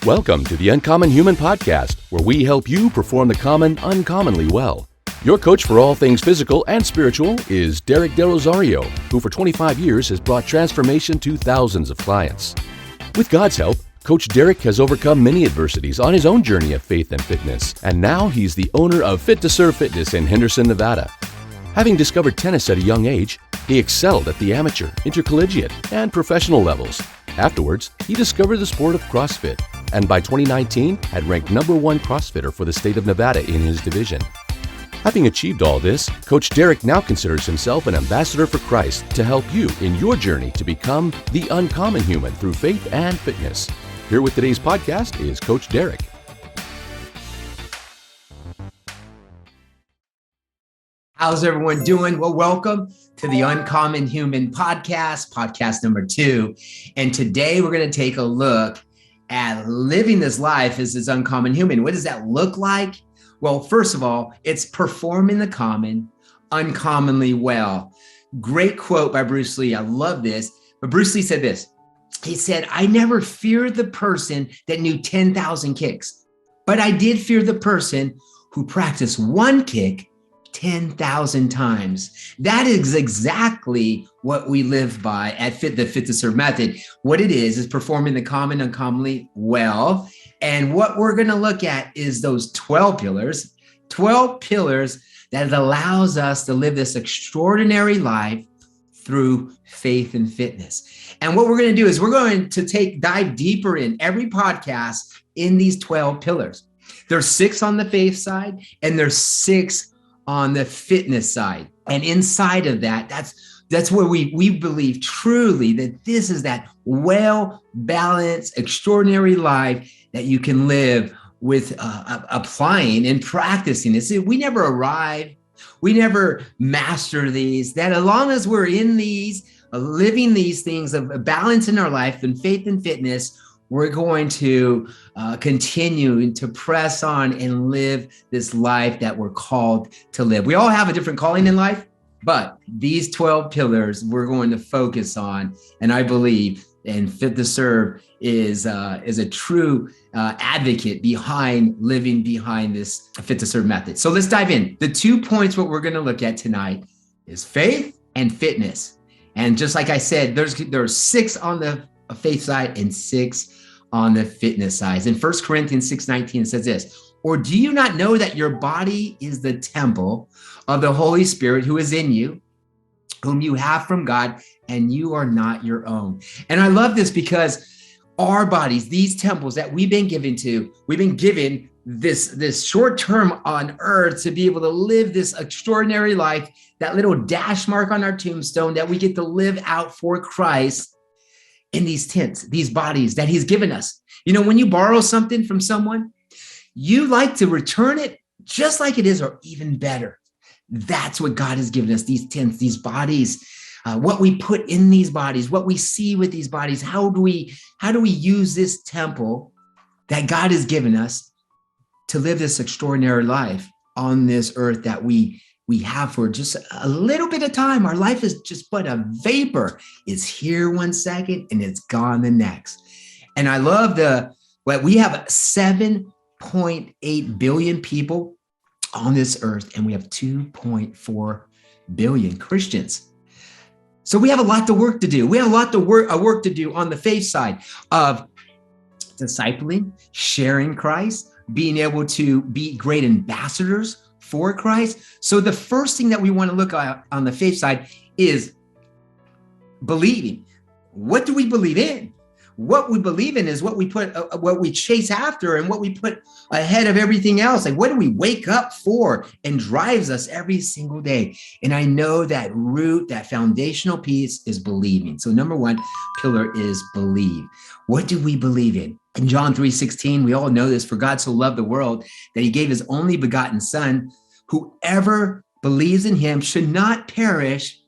Welcome to the Uncommon Human Podcast, where we help you perform the common uncommonly well. Your coach for all things physical and spiritual is Derek De Rosario, who for 25 years has brought transformation to thousands of clients. With God's help, Coach Derek has overcome many adversities on his own journey of faith and fitness, and now he's the owner of Fit to Serve Fitness in Henderson, Nevada. Having discovered tennis at a young age, he excelled at the amateur, intercollegiate, and professional levels. Afterwards, he discovered the sport of CrossFit, and by 2019 had ranked #1 CrossFitter for the state of Nevada in his division. Having achieved all this, Coach Derek now considers himself an ambassador for Christ to help you in your journey to become the uncommon human through faith and fitness. Here with today's podcast is Coach Derek. How's everyone doing? Well, welcome to the Uncommon Human Podcast, podcast number 2. And today we're going to take a look at living this life as this uncommon human. What does that look like? Well, first of all, it's performing the common uncommonly well. Great quote by Bruce Lee. I love this. But Bruce Lee said this. He said, "I never feared the person that knew 10,000 kicks, but I did fear the person who practiced one kick 10,000 times." That is exactly what we live by at the Fit to Serve method. What it is performing the common uncommonly well. And what we're going to look at is those 12 pillars that allows us to live this extraordinary life through faith and fitness. And what we're going to do is we're going to dive deeper in every podcast in these 12 pillars. There's 6 on the faith side and there's 6 on the fitness side. And inside of that, that's where we believe truly that this is that well-balanced, extraordinary life that you can live with applying and practicing this. We never arrive. We never master these. That as long as we're in these, living these things of balance in our life and faith and fitness, we're going to continue to press on and live this life that we're called to live. We all have a different calling in life, but these 12 pillars we're going to focus on. And I believe and Fit to Serve is a true advocate behind living behind this Fit to Serve method. So let's dive in. The 2 points what we're going to look at tonight is faith and fitness. And just like I said, there's 6 on the faith side and 6 on the fitness side. In 1 Corinthians 6:19, it says this, "Or do you not know that your body is the temple of the Holy Spirit who is in you, whom you have from God, and you are not your own?" And I love this because our bodies, these temples that we've been given this short term on earth to be able to live this extraordinary life, that little dash mark on our tombstone that we get to live out for Christ in these tents, these bodies that he's given us. You know, when you borrow something from someone, you like to return it just like it is or even better. That's what God has given us, these tents, these bodies, what we put in these bodies, what we see with these bodies. How do we use this temple that God has given us to live this extraordinary life on this earth that we have for just a little bit of time? Our life is just but a vapor. It's here one second and it's gone the next. And I love we have 7.8 billion people on this earth, and we have 2.4 billion Christians. So we have a lot of work to do. We have a lot of work to do on the faith side of discipling, sharing Christ, being able to be great ambassadors for Christ. So the first thing that we want to look at on the faith side is believing. What do we believe in? What we believe in is what we chase after and what we put ahead of everything else. Like, what do we wake up for and drives us every single day? And I know that that foundational piece is believing. So number 1 pillar is believe. What do we believe in? In John 3:16, we all know this, "For God so loved the world that he gave his only begotten son. Whoever believes in him should not perish,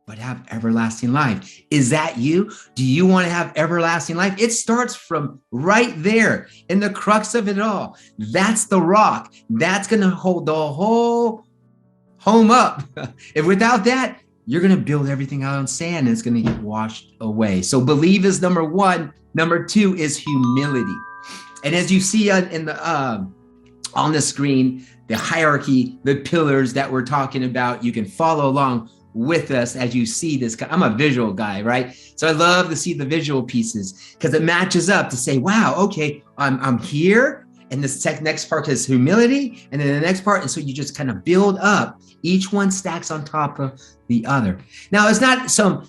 but have everlasting life." Is that you? Do you want to have everlasting life? It starts from right there in the crux of it all. That's the rock. That's going to hold the whole home up. If without that, you're going to build everything out on sand and it's going to get washed away. So believe is number 1. Number 2 is humility. And as you see on the screen, the hierarchy, the pillars that we're talking about, you can follow along with us as you see this. I'm a visual guy, right? So I love to see the visual pieces because it matches up to say, wow, okay, I'm here. And this next part is humility. And then the next part. And so you just kind of build up. Each one stacks on top of the other. Now, it's not some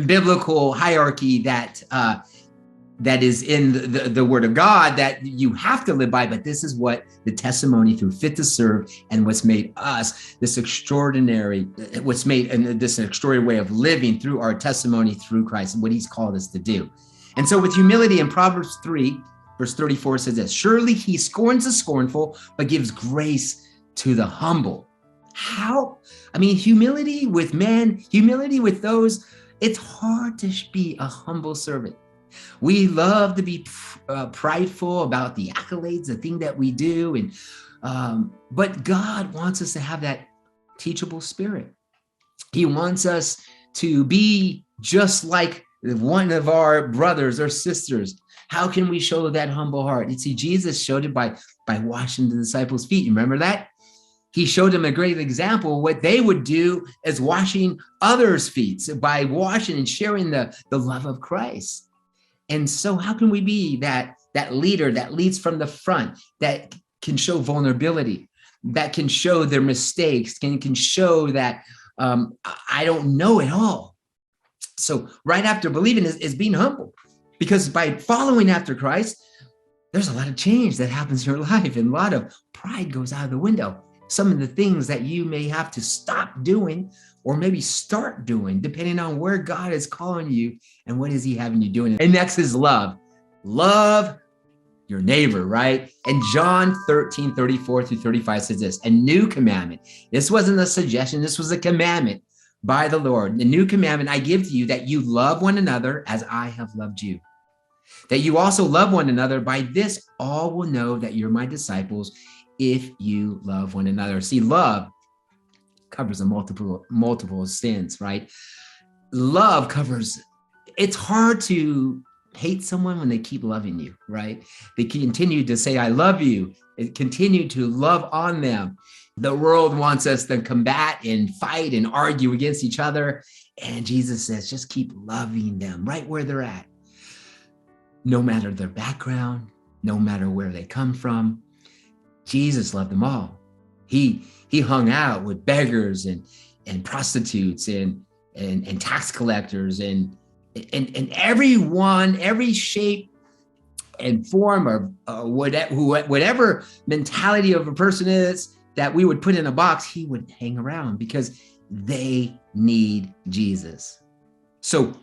biblical hierarchy that is in the Word of God that you have to live by, but this is what the testimony through Fit to Serve and what's made us this extraordinary way of living through our testimony through Christ and what He's called us to do. And so with humility in Proverbs 3, verse 34 says this, surely He scorns the scornful, but gives grace to the humble. How? I mean, humility with men, humility with those, it's hard to be a humble servant. We love to be prideful about the accolades, the thing that we do, but God wants us to have that teachable spirit. He wants us to be just like one of our brothers or sisters. How can we show that humble heart? You see, Jesus showed it by washing the disciples' feet. You remember that? He showed them a great example. What they would do is washing others' feet by washing and sharing the love of Christ. And so how can we be that leader that leads from the front, that can show vulnerability, that can show their mistakes, can show that I don't know it all. So right after believing is being humble, because by following after Christ, there's a lot of change that happens in your life and a lot of pride goes out of the window. Some of the things that you may have to stop doing or maybe start doing, depending on where God is calling you and what is He having you doing. And next is love. Love your neighbor, right? And John 13, 34 through 35 says this, a new commandment. This wasn't a suggestion. This was a commandment by the Lord. The new commandment I give to you, that you love one another as I have loved you. That you also love one another. By this, all will know that you're my disciples if you love one another. See, love covers a multiple sins, right? Love covers, it's hard to hate someone when they keep loving you, right? They continue to say, I love you, and continue to love on them. The world wants us to combat and fight and argue against each other. And Jesus says, just keep loving them right where they're at. No matter their background, no matter where they come from, Jesus loved them all. He hung out with beggars and prostitutes and tax collectors and everyone, every shape and form of whatever mentality of a person is that we would put in a box, He would hang around because they need Jesus. So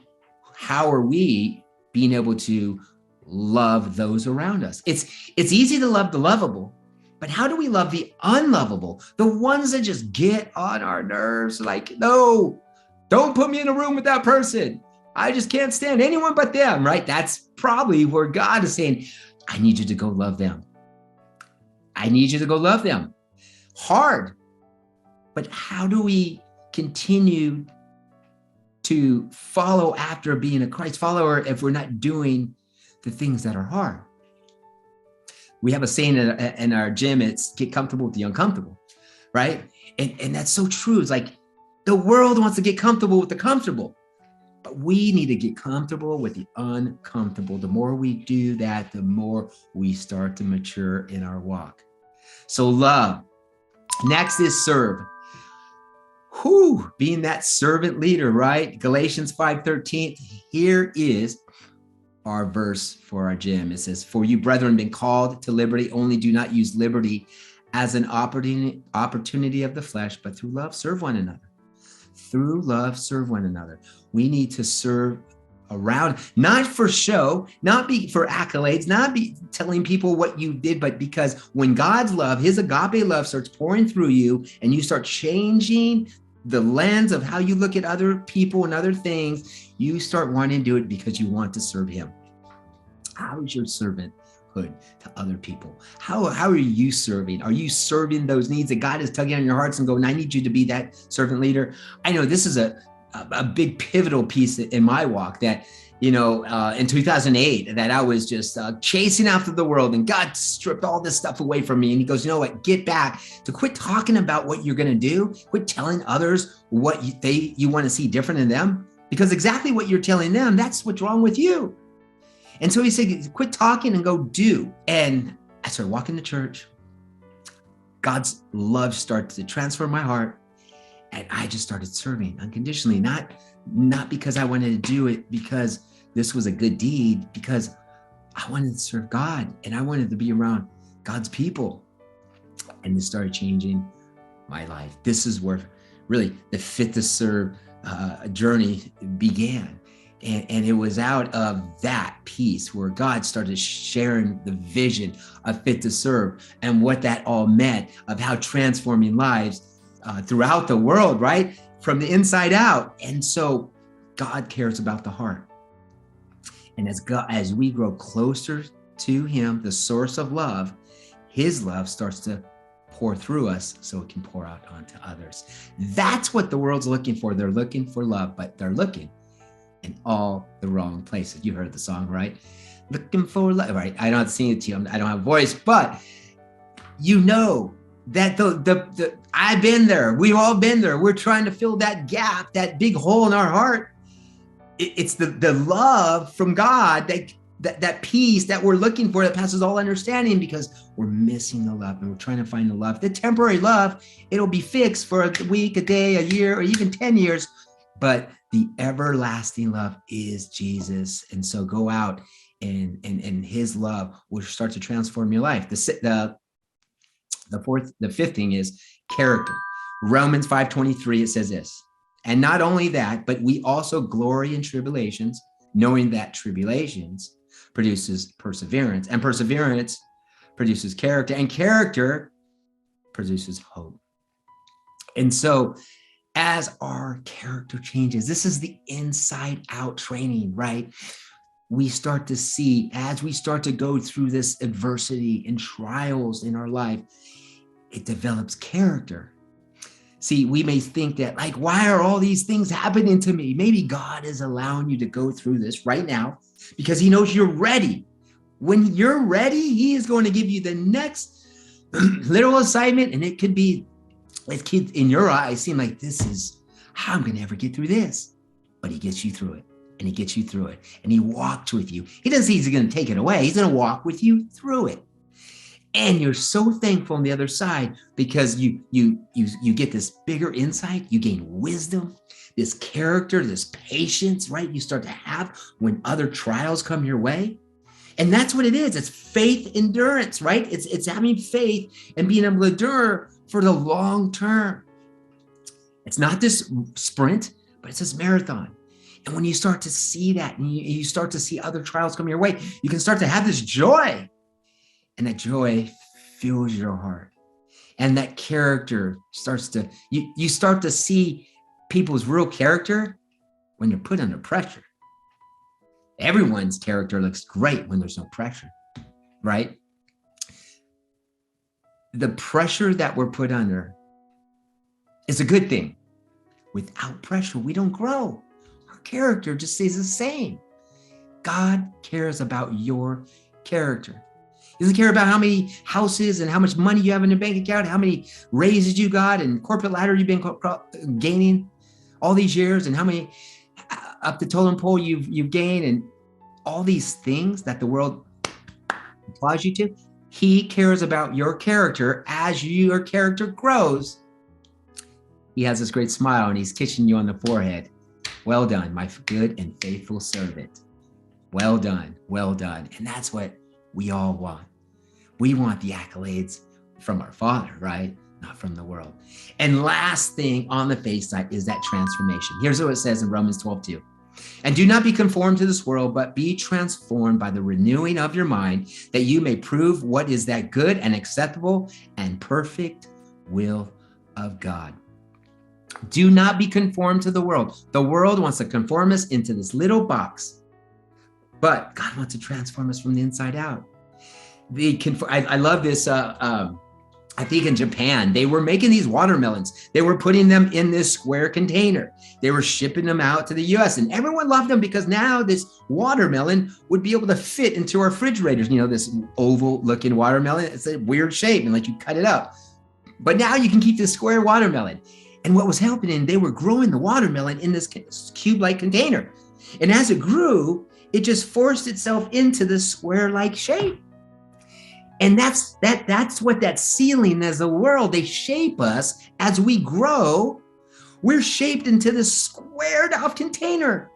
how are we being able to love those around us? It's easy to love the lovable, but how do we love the unlovable? The ones that just get on our nerves, like, no, don't put me in a room with that person. I just can't stand anyone but them, right? That's probably where God is saying, I need you to go love them. I need you to go love them. Hard. But how do we continue to follow after being a Christ follower if we're not doing the things that are hard? We have a saying in our gym, it's get comfortable with the uncomfortable, right? And that's so true. It's like the world wants to get comfortable with the comfortable, but we need to get comfortable with the uncomfortable. The more we do that, the more we start to mature in our walk. So love. Next is serve. Being that servant leader, right? Galatians 5:13. Here is our verse for our gym. It says, for you brethren been called to liberty, only do not use liberty as an opportunity of the flesh, but through love serve one another. Through love serve one another. We need to serve around, not for show, not be for accolades, not be telling people what you did, but because when God's love, His agape love starts pouring through you and you start changing the lens of how you look at other people and other things, you start wanting to do it because you want to serve Him. How is your servanthood to other people? How are you serving? Are you serving those needs that God is tugging on your hearts and going, I need you to be that servant leader? I know this is a big pivotal piece in my walk that, in 2008, that I was just chasing after the world, and God stripped all this stuff away from me. And he goes, you know what, get back to quit talking about what you're going to do. Quit telling others what you want to see different in them, because exactly what you're telling them, that's what's wrong with you. And so he said, quit talking and go do. And I started walking to church. God's love started to transform my heart. And I just started serving unconditionally, not because I wanted to do it because this was a good deed, because I wanted to serve God and I wanted to be around God's people. And this started changing my life. This is where really the Fit to Serve journey began. And it was out of that piece where God started sharing the vision of Fit to Serve and what that all meant, of how transforming lives throughout the world, right? From the inside out. And so God cares about the heart. And as we grow closer to him, the source of love, his love starts to pour through us so it can pour out onto others. That's what the world's looking for. They're looking for love, but they're looking in all the wrong places. You heard the song, right? Looking for love, right? I don't have to sing it to you. I don't have a voice, but you know that I've been there. We've all been there. We're trying to fill that gap, that big hole in our heart. It's the love from God, that peace that we're looking for, that passes all understanding, because we're missing the love and we're trying to find the love. The temporary love, it'll be fixed for a week, a day, a year, or even 10 years. But the everlasting love is Jesus. And so go out and his love will start to transform your life. The fifth thing is character. Romans 5:23, it says this, and not only that, but we also glory in tribulations, knowing that tribulations produces perseverance, and perseverance produces character, and character produces hope. And so as our character changes, this is the inside out training, right? We start to see, as we start to go through this adversity and trials in our life, it develops character. See, we may think that, like, why are all these things happening to me? Maybe God is allowing you to go through this right now because he knows you're ready. When you're ready, he is going to give you the next little assignment. And it could be, if kids in your eyes seem like, this is how I'm going to ever get through this. But he gets you through it, and he gets you through it, and he walks with you. He doesn't say he's going to take it away. He's going to walk with you through it. And you're so thankful on the other side, because you get this bigger insight, you gain wisdom, this character, this patience, right? You start to have when other trials come your way. And that's what it is. It's faith endurance, right? It's having faith and being able to endure for the long term. It's not this sprint, but it's this marathon. And when you start to see that, and you start to see other trials come your way, you can start to have this joy. And that joy fills your heart. And that character starts to, you start to see people's real character when they're put under pressure. Everyone's character looks great when there's no pressure, right? The pressure that we're put under is a good thing. Without pressure, we don't grow. Our character just stays the same. God cares about your character. He doesn't care about how many houses and how much money you have in your bank account, how many raises you got and corporate ladder you've been gaining all these years, and how many up the totem pole you've gained, and all these things that the world applauds you to. He cares about your character. As your character grows, he has this great smile and he's kissing you on the forehead. Well done, my good and faithful servant. Well done, well done. And that's what we all want. We want the accolades from our Father, right? Not from the world. And last thing on the faith side is that transformation. Here's what it says in Romans 12:2. And do not be conformed to this world, but be transformed by the renewing of your mind, that you may prove what is that good and acceptable and perfect will of God. Do not be conformed to the world. The world wants to conform us into this little box, but God wants to transform us from the inside out. I love this I think in Japan, they were making these watermelons. They were putting them in this square container. They were shipping them out to the US, and everyone loved them because now this watermelon would be able to fit into our refrigerators. This oval looking watermelon, it's a weird shape and like you cut it up. But now you can keep this square watermelon. And what was happening, they were growing the watermelon in this cube-like container. And as it grew, it just forced itself into this square-like shape. And that's what that ceiling as a world, they shape us as we grow. We're shaped into this squared off container.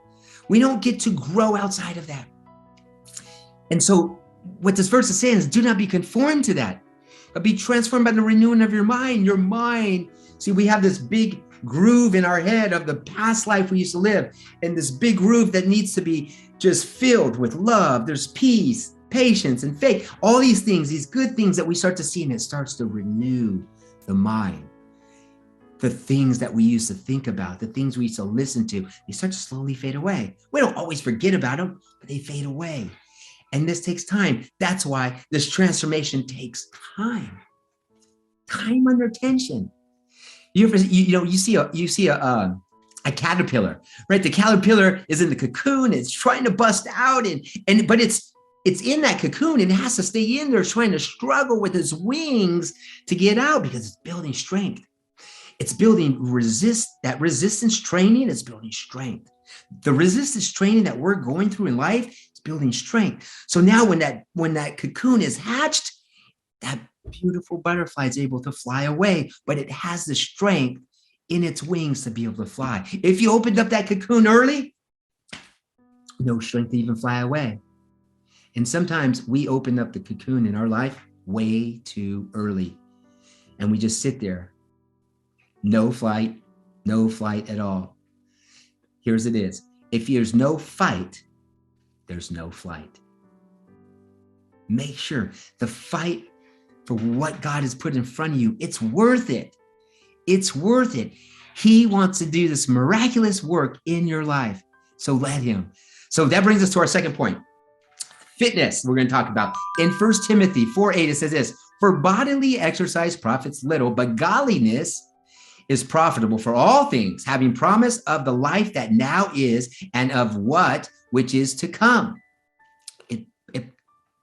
We don't get to grow outside of that. And so what this verse is saying is, do not be conformed to that, but be transformed by the renewing of your mind. Your mind, see, we have this big groove in our head of the past life we used to live, and this big groove that needs to be just filled with love. There's peace, patience, and faith, all these things, these good things that we start to see, and it starts to renew the mind. The things that we used to think about, the things we used to listen to, they start to slowly fade away. We don't always forget about them, but they fade away. And this takes time. That's why this transformation takes time. Time under tension. You see a caterpillar, right? The caterpillar is in the cocoon. It's trying to bust out, but it's in that cocoon and it has to stay in there, trying to struggle with its wings to get out because it's building strength. It's building resistance training. It's building strength. The resistance training that we're going through in life is building strength. So now when that cocoon is hatched, that beautiful butterfly is able to fly away, but it has the strength in its wings to be able to fly. If you opened up that cocoon early, no strength to even fly away. And sometimes we open up the cocoon in our life way too early. And we just sit there. No flight at all. Here's it is. If there's no fight, there's no flight. Make sure the fight for what God has put in front of you, it's worth it. It's worth it. He wants to do this miraculous work in your life. So let him. So that brings us to our second point. Fitness, we're going to talk about. In 1 Timothy 4:8, it says this: for bodily exercise profits little, but godliness is profitable for all things, having promise of the life that now is and of what which is to come. It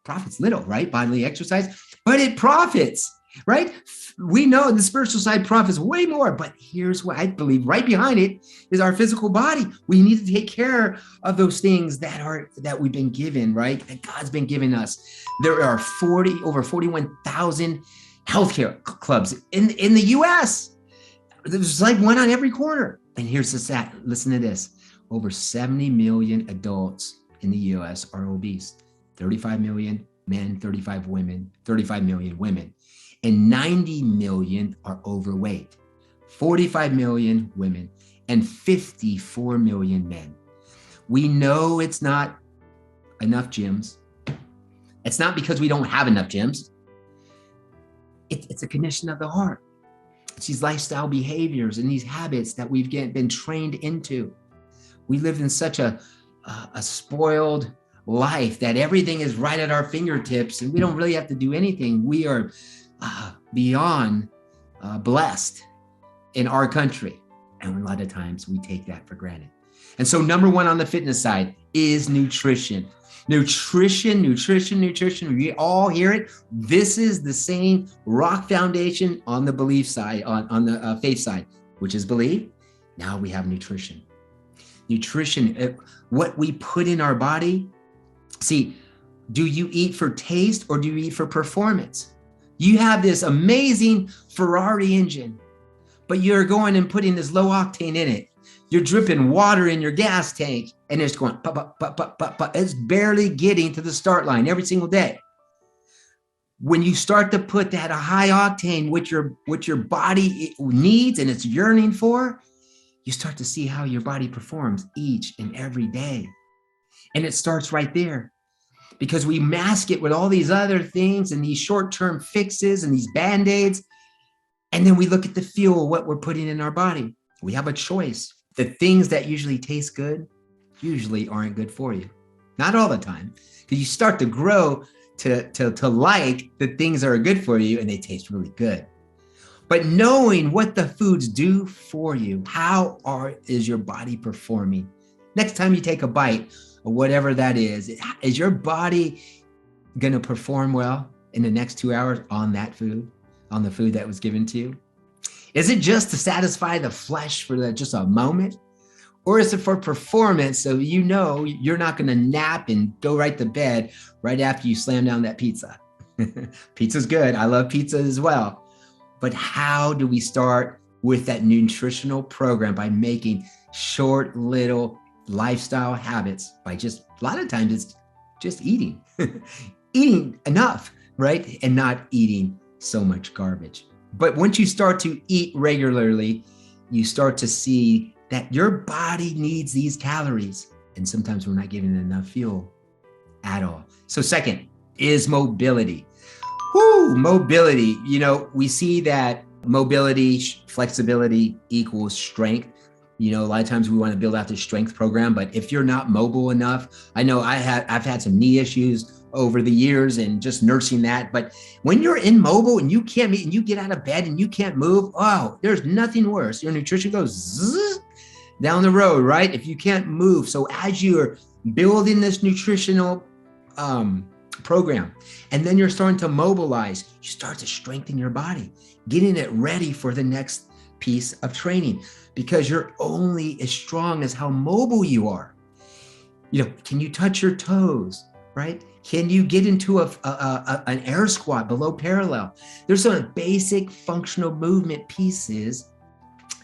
profits little, right? Bodily exercise, but it profits, right? We know the spiritual side profits way more, but here's what I believe right behind it is our physical body. We need to take care of those things that we've been given, right? That God's been giving us. There are over 41,000 healthcare clubs in the US. There's like one on every corner. And here's the stat. Listen to this. Over 70 million adults in the US are obese. 35 million men, 35 million women. And 90 million are overweight. 45 million women and 54 million men. We know it's not enough gyms. It's not because we don't have enough gyms. It's a condition of the heart. It's these lifestyle behaviors and these habits that we've been trained into. We live in such a spoiled life that everything is right at our fingertips and we don't really have to do anything. We are beyond blessed in our country. And a lot of times we take that for granted. And so number one on the fitness side is nutrition. Nutrition. We all hear it. This is the same rock foundation on the belief side, on the faith side, which is belief. Now we have nutrition. Nutrition, what we put in our body. See, do you eat for taste or do you eat for performance? You have this amazing Ferrari engine, but you're going and putting this low octane in it. You're dripping water in your gas tank and it's going, it's barely getting to the start line every single day. When you start to put that high octane, what your body needs and it's yearning for, you start to see how your body performs each and every day. And it starts right there because we mask it with all these other things and these short-term fixes and these Band-Aids. And then we look at the fuel, what we're putting in our body. We have a choice. The things that usually taste good usually aren't good for you. Not all the time. Because you start to grow to like the things that are good for you, and they taste really good. But knowing what the foods do for you, is your body performing? Next time you take a bite or whatever that is your body going to perform well in the next 2 hours on that food, on the food that was given to you? Is it just to satisfy the flesh for just a moment? Or is it for performance, so you know you're not going to nap and go right to bed right after you slam down that pizza? Pizza's good. I love pizza as well. But how do we start with that nutritional program? By making short little lifestyle habits, by just, a lot of times it's just eating, eating enough, right? And not eating so much garbage. But once you start to eat regularly, you start to see that your body needs these calories. And sometimes we're not giving it enough fuel at all. So second is mobility. Mobility. We see that mobility, flexibility equals strength. A lot of times we want to build out this strength program, but if you're not mobile enough, I know I've had some knee issues over the years and just nursing that. But when you're immobile and you can't meet and you get out of bed and you can't move, there's nothing worse. Your nutrition goes zzz, down the road, right? If you can't move. So as you're building this nutritional program, and then you're starting to mobilize, you start to strengthen your body, getting it ready for the next piece of training, because you're only as strong as how mobile you are. Can you touch your toes, right? Can you get into an air squat below parallel? There's some basic functional movement pieces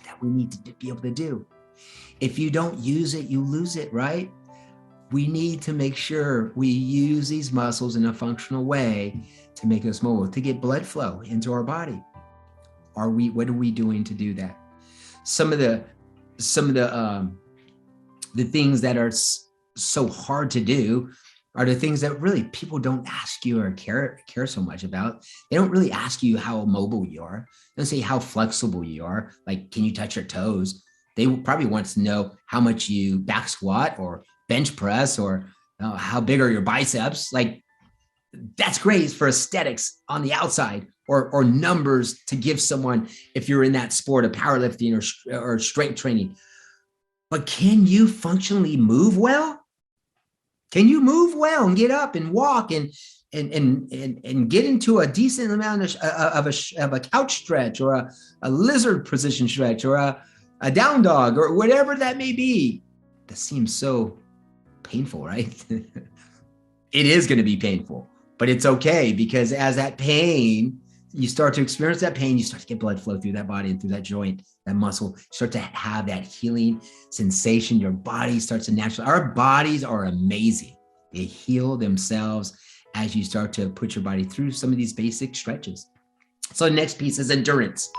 that we need to be able to do. If you don't use it, you lose it, right? We need to make sure we use these muscles in a functional way to make us mobile, to get blood flow into our body. What are we doing to do that? Some of the things that are so hard to do are the things that really people don't ask you or care so much about. They don't really ask you how mobile you are. They don't say how flexible you are. Like, can you touch your toes? They probably want to know how much you back squat or bench press, or how big are your biceps. Like, that's great for aesthetics on the outside, or numbers to give someone if you're in that sport of powerlifting or strength training. But can you functionally move well? Can you move well and get up and walk and get into a decent amount of a couch stretch, or a lizard position stretch, or a down dog, or whatever that may be? That seems so painful, right? It is going to be painful, but it's okay, because as that pain, you start to experience that pain, you start to get blood flow through that body and through that joint, that muscle, you start to have that healing sensation. Your body starts to naturally, our bodies are amazing. They heal themselves as you start to put your body through some of these basic stretches. So the next piece is endurance.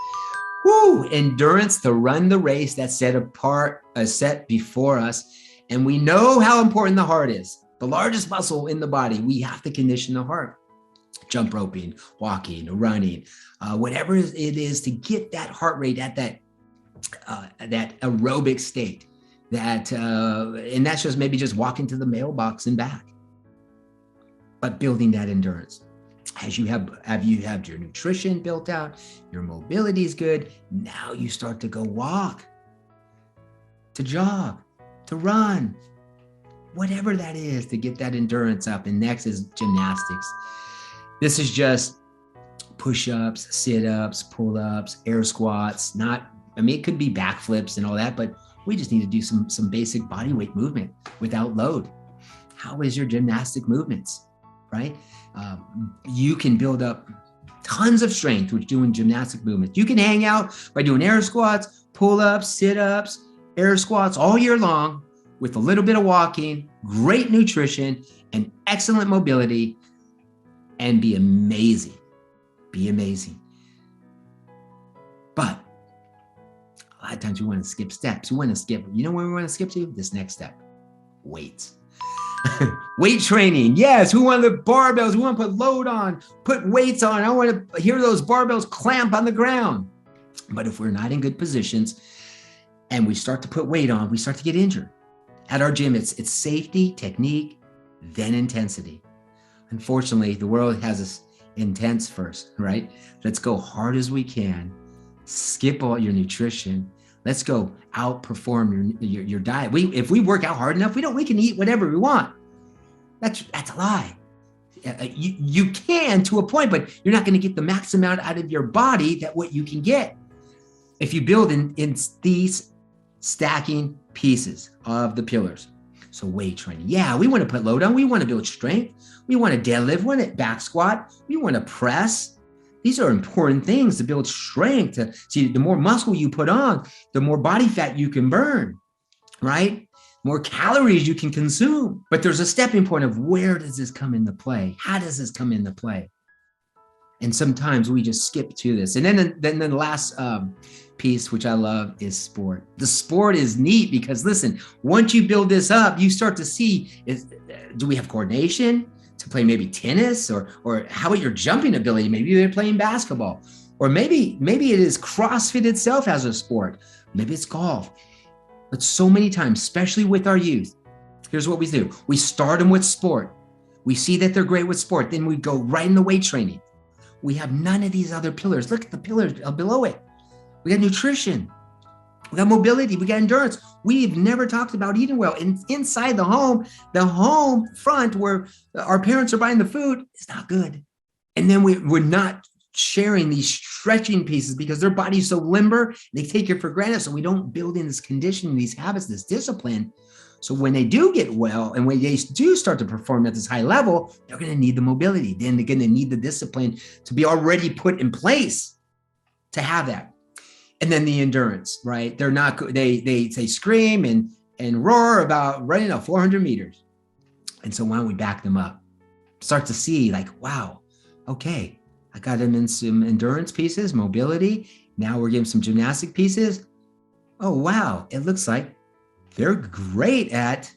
Endurance to run the race that's set before us. And we know how important the heart is. The largest muscle in the body. We have to condition the heart. Jump roping, walking, running, whatever it is, to get that heart rate at that aerobic state. And that's just maybe just walking to the mailbox and back. But building that endurance. As you have your nutrition built out, your mobility is good. Now you start to go walk, to jog, to run, whatever that is, to get that endurance up. And next is gymnastics. This is just push-ups, sit-ups, pull-ups, air squats. It could be backflips and all that, but we just need to do some basic body weight movement without load. How is your gymnastic movements, right? You can build up tons of strength with doing gymnastic movements. You can hang out by doing air squats, pull-ups, sit-ups, air squats all year long with a little bit of walking, great nutrition, and excellent mobility, and be amazing. Be amazing. But a lot of times we want to skip steps. We want to skip, where we want to skip to? This next step, weights. Weight training. Yes. Who want the barbells? Who want to put load on, put weights on? I want to hear those barbells clamp on the ground. But if we're not in good positions and we start to put weight on, we start to get injured. At our gym, it's safety, technique, then intensity. Unfortunately, the world has this intense first, right? Let's go hard as we can. Skip all your nutrition. Let's go outperform your diet. If we work out hard enough, we can eat whatever we want. That's a lie. You can to a point, but you're not going to get the max amount out of your body that what you can get if you build in these stacking pieces of the pillars. So weight training. Yeah, we want to put load on. We want to build strength. We want to deadlift. We want to back squat. We want to press. These are important things to build strength. See, the more muscle you put on, the more body fat you can burn, right? More calories you can consume. But there's a stepping point of where does this come into play? How does this come into play? And sometimes we just skip to this. And then the last piece, which I love, is sport. The sport is neat because, listen, once you build this up, you start to see, do we have coordination to play maybe tennis, or how about your jumping ability? Maybe you're playing basketball, or maybe it is CrossFit itself as a sport. Maybe it's golf. But so many times, especially with our youth, here's what we do. We start them with sport. We see that they're great with sport. Then we go right in the weight training. We have none of these other pillars. Look at the pillars below it. We got nutrition. We got mobility. We got endurance. We've never talked about eating well. And inside the home front where our parents are buying the food, is not good. And then we're not sharing these stretching pieces because their body's so limber. They take it for granted. So we don't build in this conditioning, these habits, this discipline. So when they do get well and when they do start to perform at this high level, they're going to need the mobility. Then they're going to need the discipline to be already put in place to have that. And then the endurance, right? They're not, they scream and roar about running up 400 meters. And so why don't we back them up? Start to see like, wow, okay, I got them in some endurance pieces, mobility. Now we're giving some gymnastic pieces. Oh, wow. It looks like they're great at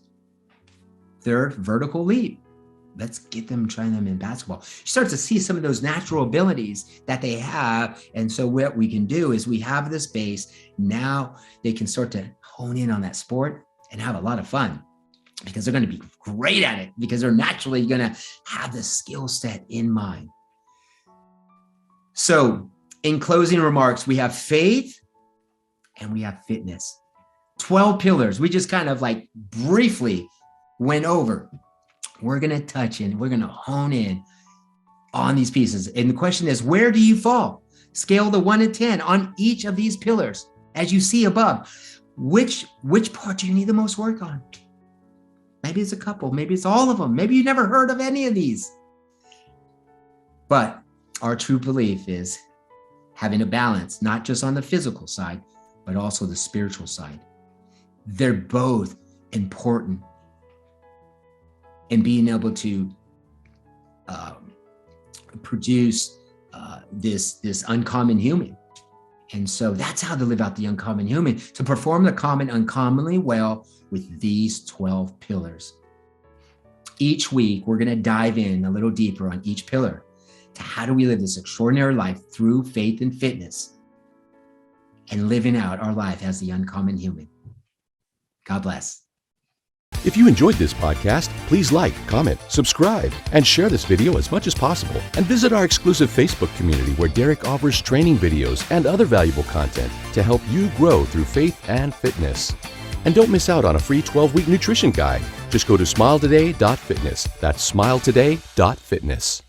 their vertical leap. Let's get them, trying them in basketball. You start to see some of those natural abilities that they have. And so what we can do is we have this base. Now they can start to hone in on that sport and have a lot of fun because they're going to be great at it because they're naturally going to have the skill set in mind. So in closing remarks, we have faith and we have fitness. 12 pillars. We just kind of like briefly went over. We're going to touch in, we're going to hone in on these pieces. And the question is, where do you fall? Scale the 1 to 10 on each of these pillars. As you see above, which part do you need the most work on? Maybe it's a couple, maybe it's all of them. Maybe you never heard of any of these. But our true belief is having a balance, not just on the physical side, but also the spiritual side. They're both important. And being able to produce this uncommon human. And so that's how to live out the uncommon human, to perform the common uncommonly well with these 12 pillars. Each week, we're going to dive in a little deeper on each pillar to how do we live this extraordinary life through faith and fitness and living out our life as the uncommon human. God bless. If you enjoyed this podcast, please like, comment, subscribe, and share this video as much as possible. And visit our exclusive Facebook community where Derek offers training videos and other valuable content to help you grow through faith and fitness. And don't miss out on a free 12-week nutrition guide. Just go to smiletoday.fitness. That's smiletoday.fitness.